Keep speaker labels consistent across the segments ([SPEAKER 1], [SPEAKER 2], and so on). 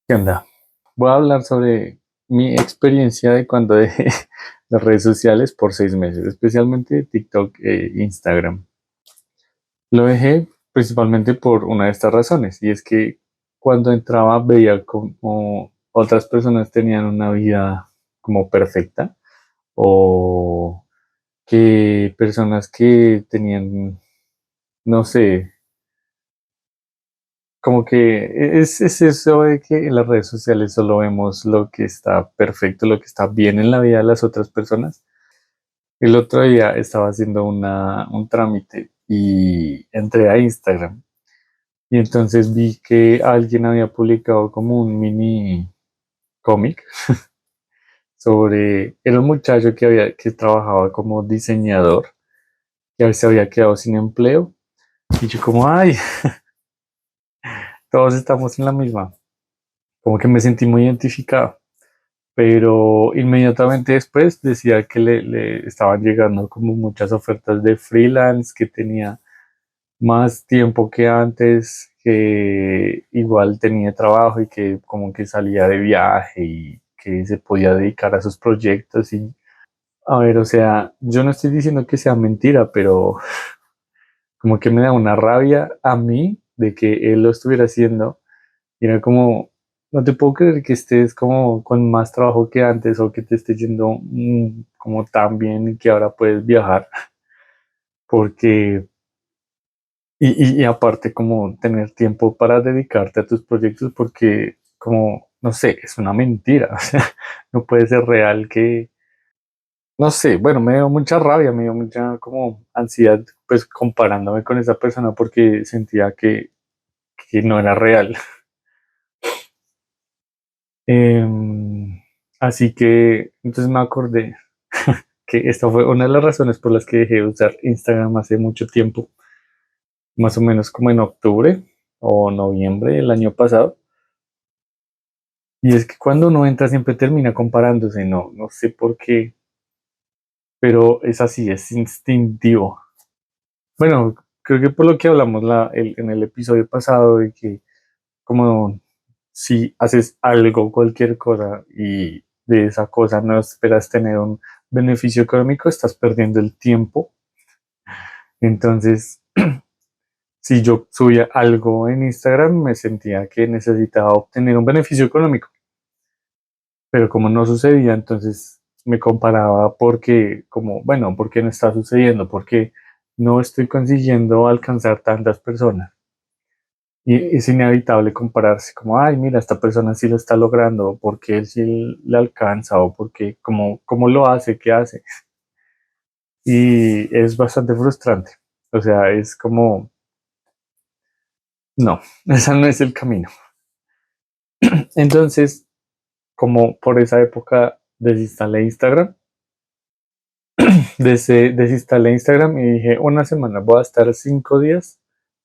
[SPEAKER 1] ¿Qué onda? Voy a hablar sobre mi experiencia de cuando dejé las redes sociales por 6 meses, especialmente TikTok e Instagram. Lo dejé principalmente por una de estas razones, y es que cuando entraba veía como otras personas tenían una vida como perfecta, o que personas que tenían, no sé, como que es eso de que en las redes sociales solo vemos lo que está perfecto, lo que está bien en la vida de las otras personas. El otro día estaba haciendo un trámite y entré a Instagram, y entonces vi que alguien había publicado como un mini cómic era un muchacho que trabajaba como diseñador, que se había quedado sin empleo, y yo como, ay, todos estamos en la misma, como que me sentí muy identificado. Pero inmediatamente después decía que le estaban llegando como muchas ofertas de freelance, que tenía más tiempo que antes, que igual tenía trabajo y que como que salía de viaje y que se podía dedicar a sus proyectos. Y a ver, o sea, yo no estoy diciendo que sea mentira, pero como que me da una rabia a mí de que él lo estuviera haciendo. Y era como, no te puedo creer que estés como con más trabajo que antes, o que te esté yendo como tan bien y que ahora puedes viajar, porque, y aparte como tener tiempo para dedicarte a tus proyectos, porque como, no sé, es una mentira, o sea, no puede ser real que, no sé, bueno, me dio mucha rabia, me dio mucha como ansiedad, pues comparándome con esa persona, porque sentía que no era real. Em, Así que entonces me acordé que esta fue una de las razones por las que dejé de usar Instagram hace mucho tiempo, más o menos como en octubre o noviembre del año pasado. Y es que cuando uno entra siempre termina comparándose, no sé por qué, pero es así, es instintivo. Bueno, creo que por lo que hablamos en el episodio pasado, de que como si haces algo, cualquier cosa, y de esa cosa no esperas tener un beneficio económico, estás perdiendo el tiempo. Entonces, si yo subía algo en Instagram, me sentía que necesitaba obtener un beneficio económico, pero como no sucedía, entonces me comparaba porque, como, bueno, ¿por qué no está sucediendo? Porque no estoy consiguiendo alcanzar tantas personas. Y es inevitable compararse, como, ay, mira, esta persona sí lo está logrando, porque él sí le alcanza, o porque, cómo lo hace, qué hace. Y es bastante frustrante. O sea, es como, no, ese no es el camino. Entonces, como por esa época desinstalé Instagram, desinstalé Instagram y dije, una semana, voy a estar 5 días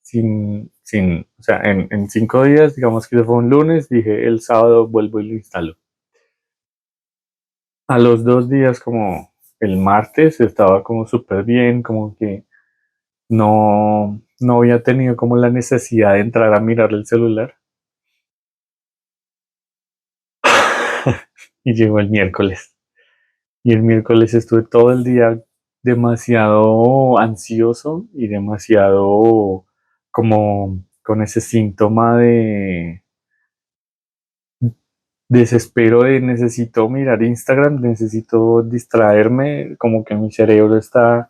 [SPEAKER 1] o sea, en 5 días, digamos que fue un lunes, dije, el sábado vuelvo y lo instalo. A los 2 días, como el martes, estaba como súper bien, como que no había tenido como la necesidad de entrar a mirar el celular. Y llegó el miércoles. Y el miércoles estuve todo el día demasiado ansioso y demasiado como con ese síntoma de desespero, de necesito mirar Instagram, necesito distraerme, como que mi cerebro está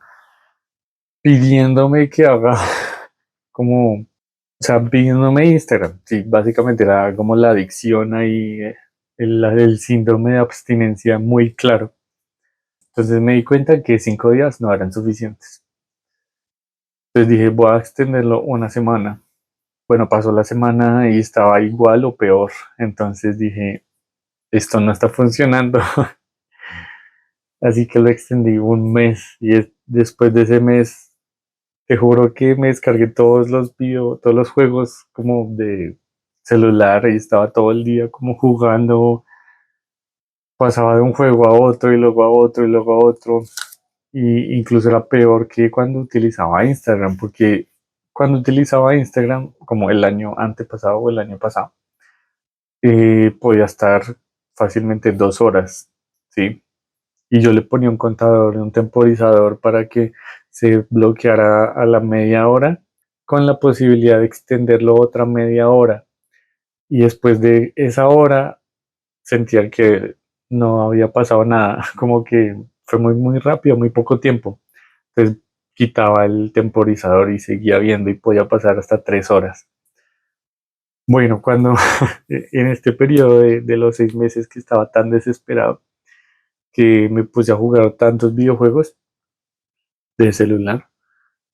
[SPEAKER 1] pidiéndome que haga como, o sea, pidiéndome Instagram. Sí, básicamente era como la adicción ahí, el síndrome de abstinencia muy claro. Entonces me di cuenta que 5 días no eran suficientes. Entonces dije, voy a extenderlo una semana. Bueno, pasó la semana y estaba igual o peor. Entonces dije, esto no está funcionando. Así que lo extendí un mes, y después de ese mes, te juro que me descargué todos los juegos como de celular, y estaba todo el día como jugando. Pasaba de un juego a otro y luego a otro y luego a otro. Y incluso era peor que cuando utilizaba Instagram, porque cuando utilizaba Instagram, como el año antepasado o el año pasado, podía estar fácilmente 2 horas, ¿sí? Y yo le ponía un contador, un temporizador para que se bloqueara a la media hora con la posibilidad de extenderlo otra media hora. Y después de esa hora sentía que no había pasado nada, como que fue muy, muy rápido, muy poco tiempo. Entonces quitaba el temporizador y seguía viendo y podía pasar hasta 3 horas. Bueno, cuando en este periodo de los 6 meses que estaba tan desesperado, que me puse a jugar tantos videojuegos de celular,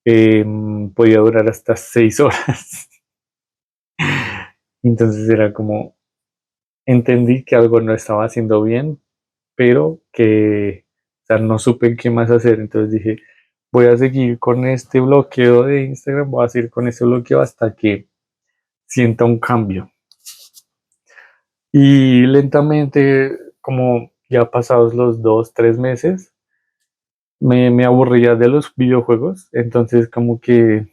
[SPEAKER 1] podía durar hasta 6 horas. Entonces era como, entendí que algo no estaba haciendo bien, pero que, o sea, no supe qué más hacer. Entonces dije, voy a seguir con este bloqueo de Instagram, voy a seguir con este bloqueo hasta que sienta un cambio. Y lentamente, como ya pasados los 2, 3 meses, me aburría de los videojuegos. Entonces como que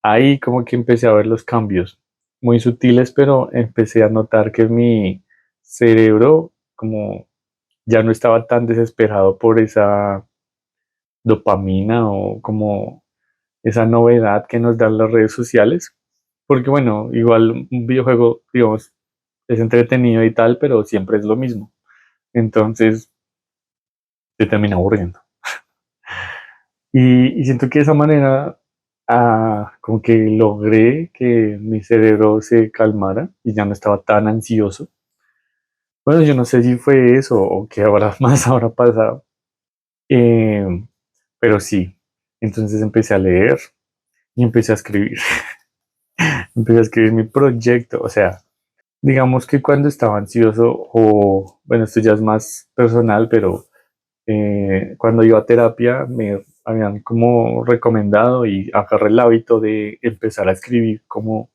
[SPEAKER 1] ahí como que empecé a ver los cambios muy sutiles, pero empecé a notar que mi cerebro como ya no estaba tan desesperado por esa dopamina o como esa novedad que nos dan las redes sociales. Porque bueno, igual un videojuego, digamos, es entretenido y tal, pero siempre es lo mismo. Entonces se termina aburriendo. Y siento que de esa manera, como que logré que mi cerebro se calmara y ya no estaba tan ansioso. Bueno, yo no sé si fue eso o qué habrá más habrá pasado. Eh, pero sí, entonces empecé a leer y empecé a escribir. Empecé a escribir mi proyecto. O sea, digamos que cuando estaba ansioso, o bueno, esto ya es más personal, pero cuando iba a terapia me habían como recomendado y agarré el hábito de empezar a escribir como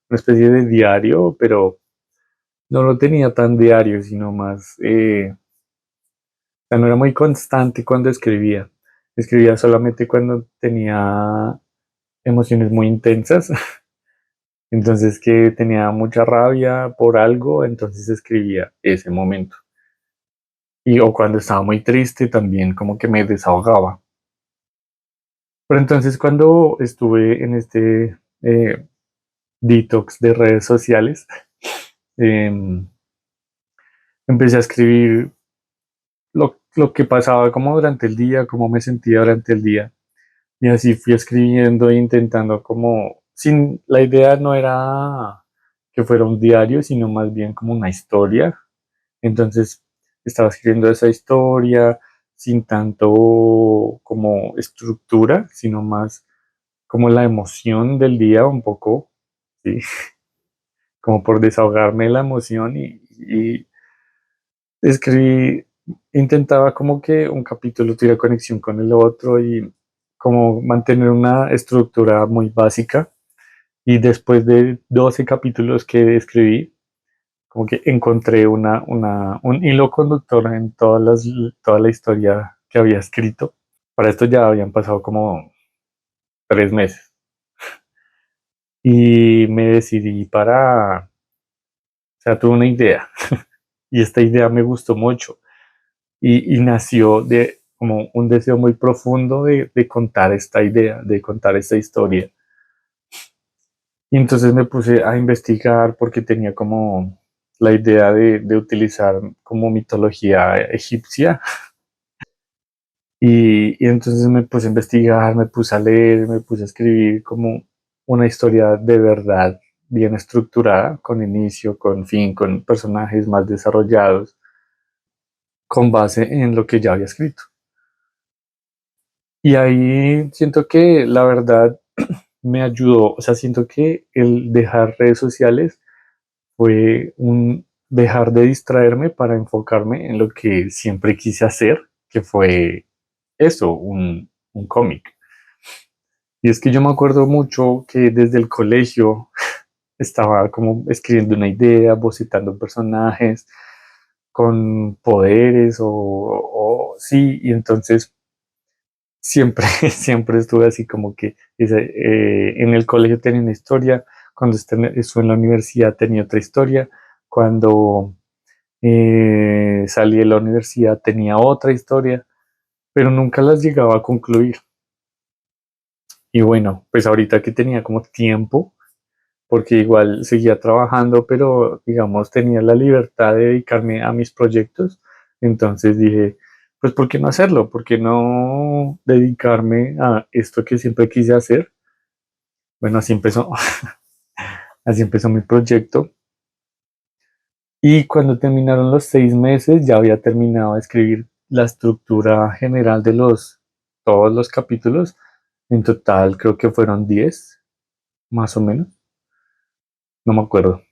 [SPEAKER 1] una especie de diario, pero no lo tenía tan diario, sino más, o sea, no era muy constante cuando escribía. Escribía solamente cuando tenía emociones muy intensas, entonces que tenía mucha rabia por algo, entonces escribía ese momento. Y o cuando estaba muy triste también como que me desahogaba. Pero entonces cuando estuve en este detox de redes sociales, em, empecé a escribir lo que pasaba como durante el día, cómo me sentía durante el día. Y así fui escribiendo e intentando como, sin, la idea no era que fuera un diario, sino más bien como una historia. Entonces estaba escribiendo esa historia sin tanto como estructura, sino más como la emoción del día un poco, ¿sí? Como por desahogarme la emoción y escribí, intentaba como que un capítulo tuviera conexión con el otro y como mantener una estructura muy básica. Y después de 12 capítulos que escribí, como que encontré un hilo conductor en toda la historia que había escrito. Para esto ya habían pasado como 3 meses. Y me decidí o sea, tuve una idea. Y esta idea me gustó mucho. Y nació de como un deseo muy profundo de contar esta idea, de contar esta historia. Y entonces me puse a investigar porque tenía como la idea de utilizar como mitología egipcia. Y entonces me puse a investigar, me puse a leer, me puse a escribir como una historia de verdad bien estructurada, con inicio, con fin, con personajes más desarrollados, con base en lo que ya había escrito. Y ahí siento que la verdad me ayudó, o sea, siento que el dejar redes sociales fue un dejar de distraerme para enfocarme en lo que siempre quise hacer, que fue eso, un cómic. Y es que yo me acuerdo mucho que desde el colegio estaba como escribiendo una idea, bocetando personajes con poderes sí, y entonces siempre, siempre estuve así como que en el colegio tenía una historia, cuando estuve en la universidad tenía otra historia, Cuando salí de la universidad tenía otra historia, pero nunca las llegaba a concluir. Y bueno, pues ahorita que tenía como tiempo, porque igual seguía trabajando, pero digamos tenía la libertad de dedicarme a mis proyectos, entonces dije, pues ¿por qué no hacerlo? ¿Por qué no dedicarme a esto que siempre quise hacer? Bueno, así empezó, así empezó mi proyecto. Y cuando terminaron los 6 meses, ya había terminado de escribir la estructura general de todos los capítulos. En total creo que fueron 10, más o menos, no me acuerdo.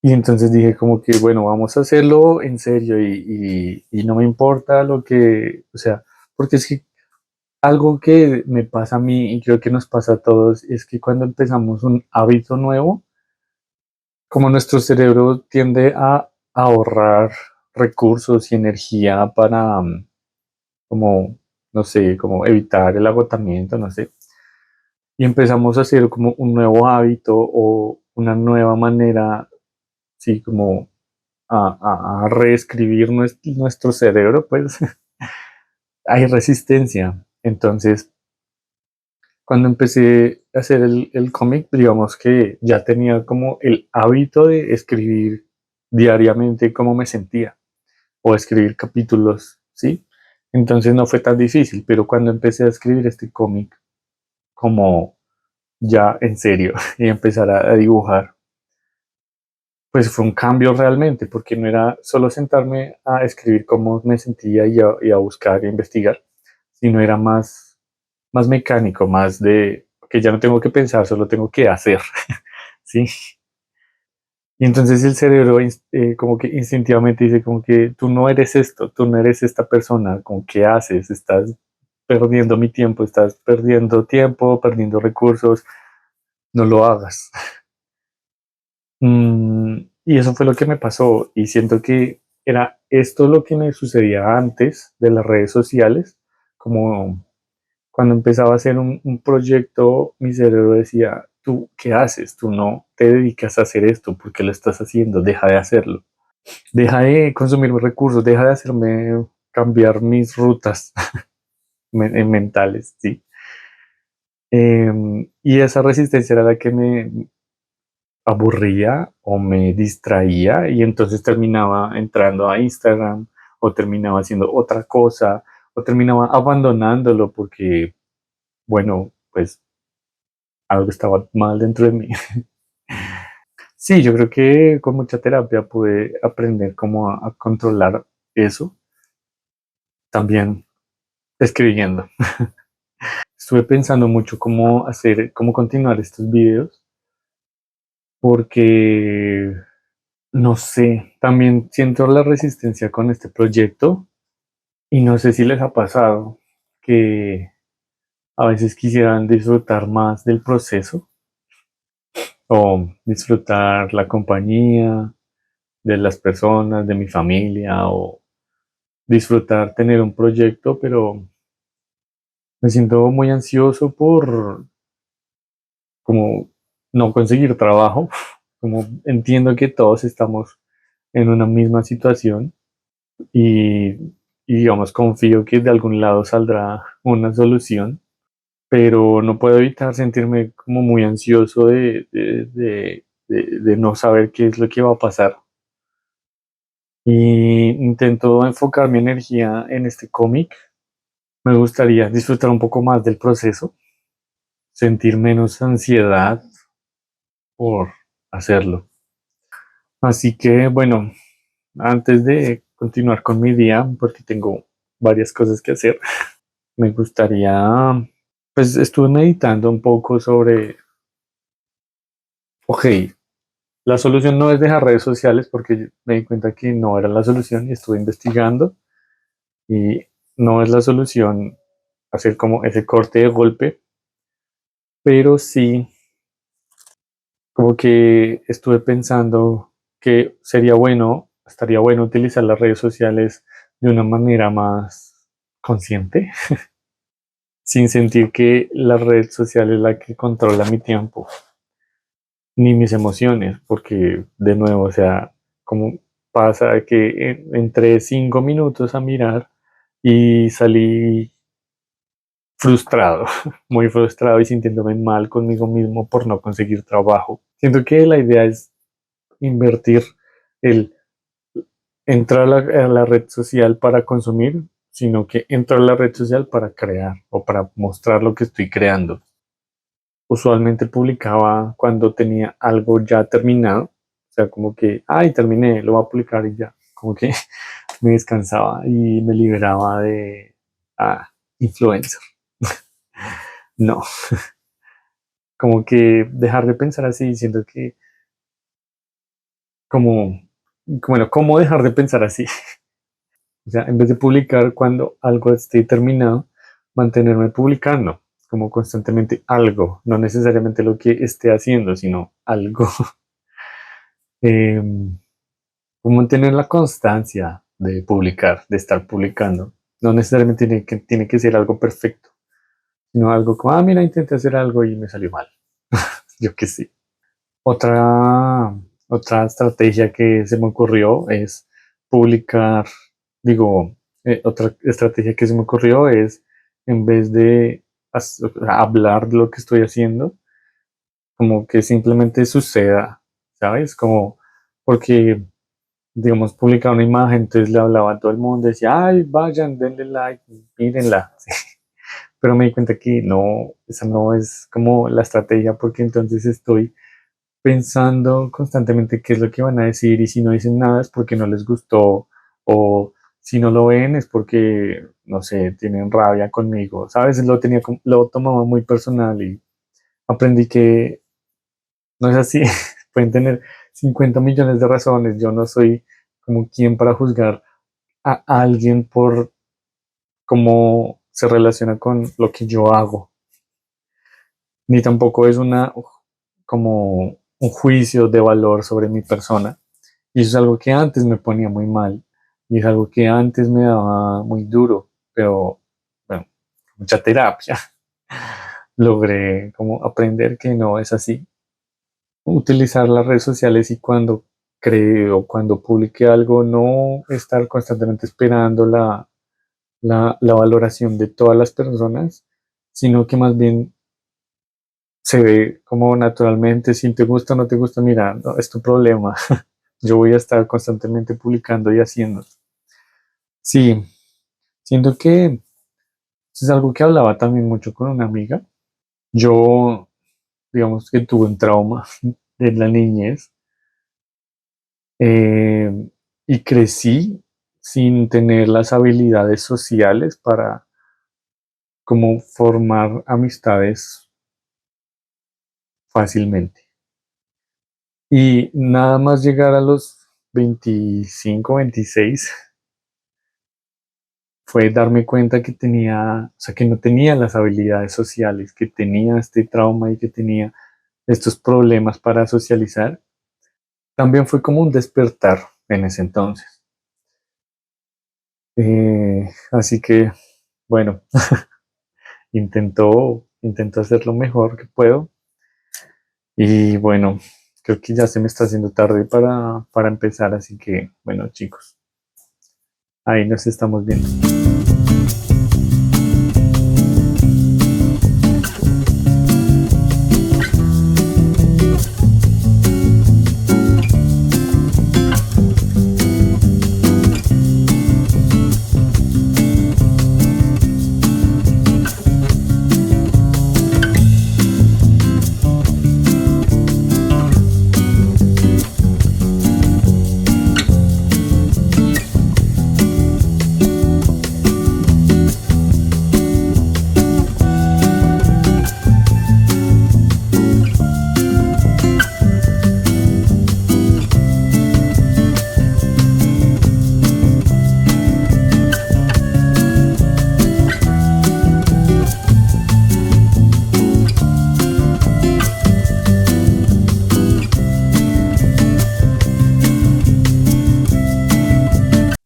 [SPEAKER 1] Y entonces dije como que, bueno, vamos a hacerlo en serio y no me importa lo que, o sea, porque es que algo que me pasa a mí y creo que nos pasa a todos es que cuando empezamos un hábito nuevo, como nuestro cerebro tiende a ahorrar recursos y energía para, como, no sé, como evitar el agotamiento, no sé, y empezamos a hacer como un nuevo hábito o una nueva manera, sí, como a reescribir nuestro cerebro, pues hay resistencia. Entonces, cuando empecé a hacer el cómic, digamos que ya tenía como el hábito de escribir diariamente cómo me sentía o escribir capítulos, ¿sí? Entonces no fue tan difícil, pero cuando empecé a escribir este cómic como ya en serio y empezar a dibujar, pues fue un cambio realmente, porque no era solo sentarme a escribir cómo me sentía y a buscar e investigar, sino era más mecánico, más de que ya no tengo que pensar, solo tengo que hacer, ¿sí? Y entonces el cerebro como que instintivamente dice como que tú no eres esto, tú no eres esta persona, como que haces, estás perdiendo mi tiempo, estás perdiendo tiempo, perdiendo recursos, no lo hagas. Y eso fue lo que me pasó y siento que era esto lo que me sucedía antes de las redes sociales, como cuando empezaba a hacer un proyecto, mi cerebro decía, ¿tú qué haces? Tú no te dedicas a hacer esto, ¿por qué lo estás haciendo? Deja de hacerlo. Deja de consumir mis recursos, deja de hacerme cambiar mis rutas mentales, ¿sí? Y esa resistencia era la que me aburría o me distraía y entonces terminaba entrando a Instagram o terminaba haciendo otra cosa o terminaba abandonándolo porque, bueno, pues algo estaba mal dentro de mí. Sí, yo creo que con mucha terapia pude aprender cómo a controlar eso, también escribiendo. Estuve pensando mucho cómo hacer, cómo continuar estos videos, porque no sé, también siento la resistencia con este proyecto y no sé si les ha pasado que a veces quisieran disfrutar más del proceso o disfrutar la compañía de las personas, de mi familia o disfrutar tener un proyecto, pero me siento muy ansioso por como no conseguir trabajo, como entiendo que todos estamos en una misma situación y, y digamos confío que de algún lado saldrá una solución, pero no puedo evitar sentirme como muy ansioso de no saber qué es lo que va a pasar. Y intento enfocar mi energía en este cómic. Me gustaría disfrutar un poco más del proceso, sentir menos ansiedad por hacerlo. Así que bueno, antes de continuar con mi día, porque tengo varias cosas que hacer, me gustaría, pues estuve meditando un poco sobre, ok, la solución no es dejar redes sociales porque me di cuenta que no era la solución y estuve investigando y no es la solución hacer como ese corte de golpe, pero sí como que estuve pensando que sería bueno, estaría bueno utilizar las redes sociales de una manera más consciente, sin sentir que la red social es la que controla mi tiempo. ni mis emociones, porque de nuevo, o sea, como pasa que entré 5 minutos a mirar y salí frustrado, muy frustrado y sintiéndome mal conmigo mismo por no conseguir trabajo. Siento que la idea es invertir el entrar a la red social para consumir, sino que entrar a la red social para crear o para mostrar lo que estoy creando. Usualmente publicaba cuando tenía algo ya terminado, o sea, como que, ay, terminé, lo voy a publicar y ya, como que me descansaba y me liberaba de influencer. No, como que dejar de pensar así, diciendo que, como, bueno, ¿cómo dejar de pensar así? O sea, en vez de publicar cuando algo esté terminado, mantenerme publicando, como constantemente algo, no necesariamente lo que esté haciendo, sino algo. Em, como mantener la constancia de publicar, de estar publicando. No necesariamente tiene que ser algo perfecto, sino algo como, mira, intenté hacer algo y me salió mal. Yo qué sé. Otra, otra estrategia que se me ocurrió es publicar, digo, otra estrategia que se me ocurrió es, en vez de hablar de lo que estoy haciendo, como que simplemente suceda, ¿sabes? Como, porque, digamos, publicaba una imagen, entonces le hablaba a todo el mundo, decía, ay, vayan, denle like, mírenla. Pero me di cuenta que no, esa no es como la estrategia, porque entonces estoy pensando constantemente qué es lo que van a decir, y si no dicen nada es porque no les gustó, o si no lo ven es porque, no sé, tienen rabia conmigo, ¿sabes? Lo tomaba muy personal y aprendí que no es así. Pueden tener 50 millones de razones, yo no soy como quien para juzgar a alguien por cómo se relaciona con lo que yo hago, ni tampoco es como un juicio de valor sobre mi persona. Y eso es algo que antes me ponía muy mal y es algo que antes me daba muy duro, pero bueno, mucha terapia logré como aprender que no es así. Utilizar las redes sociales, y cuando creo, cuando publique algo, no estar constantemente esperando la valoración de todas las personas, sino que más bien se ve como naturalmente. Si te gusta o no te gusta, mira, no, es tu problema. Yo voy a estar constantemente publicando y haciendo. Sí, siento que eso es algo que hablaba también mucho con una amiga. Yo, digamos que tuve un trauma de la niñez, eh, y crecí sin tener las habilidades sociales para como formar amistades fácilmente. Y nada más llegar a los 25, 26, fue darme cuenta que tenía, o sea, que no tenía las habilidades sociales, que tenía este trauma y que tenía estos problemas para socializar. También fue como un despertar en ese entonces. Así que, bueno, intento hacer lo mejor que puedo. Y bueno, creo que ya se me está haciendo tarde para empezar, así que, bueno, chicos, ahí nos estamos viendo.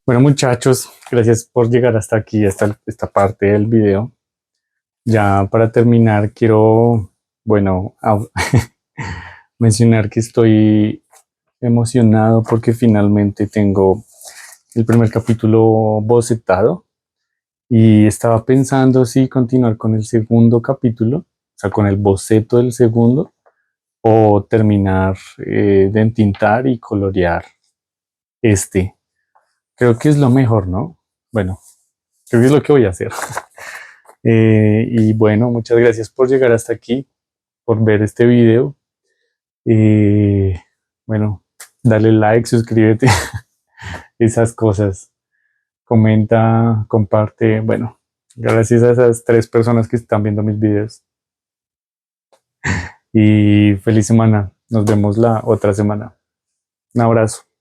[SPEAKER 1] Bueno, muchachos, gracias por llegar hasta aquí, hasta esta parte del video. Ya para terminar, quiero, bueno, mencionar que estoy emocionado porque finalmente tengo el primer capítulo bocetado y estaba pensando si continuar con el segundo capítulo, o sea, con el boceto del segundo, o terminar de entintar y colorear este. Creo que es lo mejor, ¿no? Bueno, creo que es lo que voy a hacer. Y bueno, muchas gracias por llegar hasta aquí, por ver este video. Eh, bueno, dale like, suscríbete, esas cosas. Comenta, comparte. Bueno, gracias a esas 3 personas que están viendo mis videos. Y feliz semana. Nos vemos la otra semana. Un abrazo.